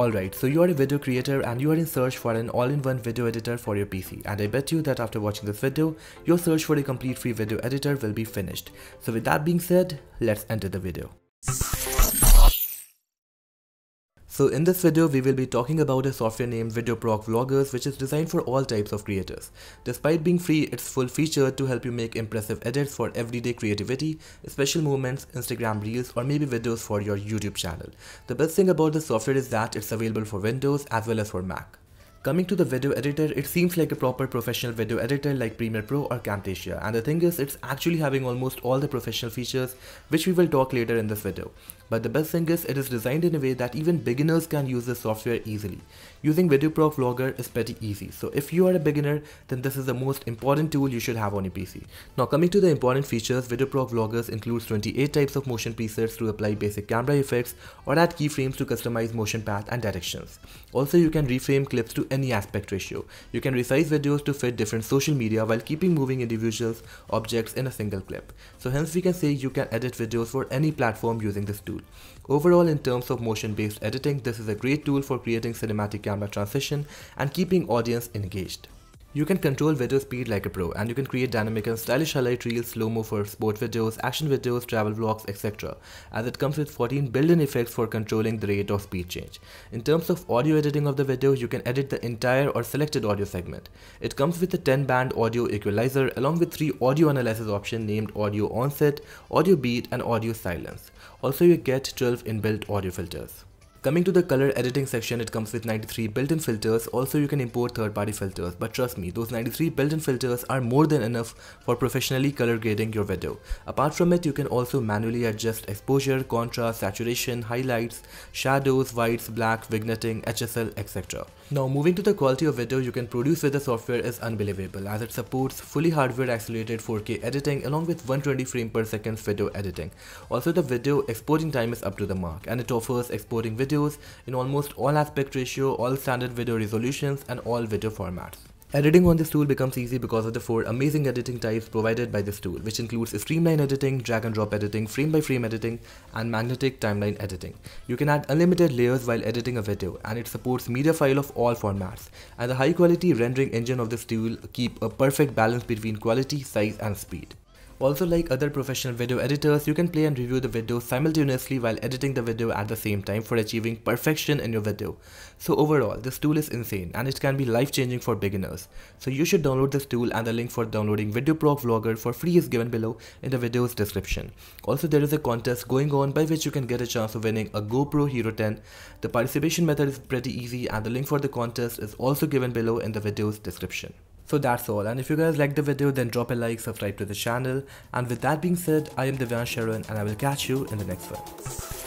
Alright, so you are a video creator and you are in search for an all-in-one video editor for your PC, and I bet you that after watching this video, your search for a complete free video editor will be finished. So with that being said, let's enter the video. So in this video, we will be talking about a software named VideoProc Vlogger, which is designed for all types of creators. Despite being free, it's full featured to help you make impressive edits for everyday creativity, special moments, Instagram reels, or maybe videos for your YouTube channel. The best thing about the software is that it's available for Windows as well as for Mac. Coming to the video editor, it seems like a proper professional video editor like Premiere Pro or Camtasia, and the thing is, it's actually having almost all the professional features which we will talk later in this video. But the best thing is, it is designed in a way that even beginners can use this software easily. Using VideoProc Vlogger is pretty easy, so if you are a beginner, then this is the most important tool you should have on your PC. Now coming to the important features, VideoProc Vloggers includes 28 types of motion presets to apply basic camera effects or add keyframes to customize motion path and directions. Also, you can reframe clips to any aspect ratio. You can resize videos to fit different social media while keeping moving individuals objects in a single clip. So hence we can say you can edit videos for any platform using this tool. Overall, in terms of motion-based editing, this is a great tool for creating cinematic camera transition and keeping audience engaged. You can control video speed like a pro, and you can create dynamic and stylish highlight reels, slow-mo for sport videos, action videos, travel vlogs, etc. as it comes with 14 built-in effects for controlling the rate of speed change. In terms of audio editing of the video, you can edit the entire or selected audio segment. It comes with a 10-band audio equalizer along with 3 audio analysis options named audio onset, audio beat, and audio silence. Also, you get 12 inbuilt audio filters. Coming to the color editing section, it comes with 93 built-in filters. Also, you can import third-party filters, but trust me, those 93 built-in filters are more than enough for professionally color grading your video. Apart from it, you can also manually adjust exposure, contrast, saturation, highlights, shadows, whites, black, vignetting, HSL, etc. Now moving to the quality of video you can produce with the software is unbelievable, as it supports fully hardware accelerated 4K editing along with 120 frames per second video editing. Also, the video exporting time is up to the mark, and it offers exporting videos in almost all aspect ratio, all standard video resolutions, and all video formats. Editing on this tool becomes easy because of the 4 amazing editing types provided by this tool, which includes streamline editing, drag and drop editing, frame by frame editing, and magnetic timeline editing. You can add unlimited layers while editing a video, and it supports media file of all formats. And the high quality rendering engine of this tool keep a perfect balance between quality, size, and speed. Also, like other professional video editors, you can play and review the video simultaneously while editing the video at the same time for achieving perfection in your video. So overall, this tool is insane and it can be life-changing for beginners. So you should download this tool, and the link for downloading VideoProc Vlogger for free is given below in the video's description. Also, there is a contest going on by which you can get a chance of winning a GoPro Hero 10. The participation method is pretty easy, and the link for the contest is also given below in the video's description. So that's all, and if you guys liked the video, then drop a like, subscribe to the channel, and with that being said, I am Divyan Sharon and I will catch you in the next one.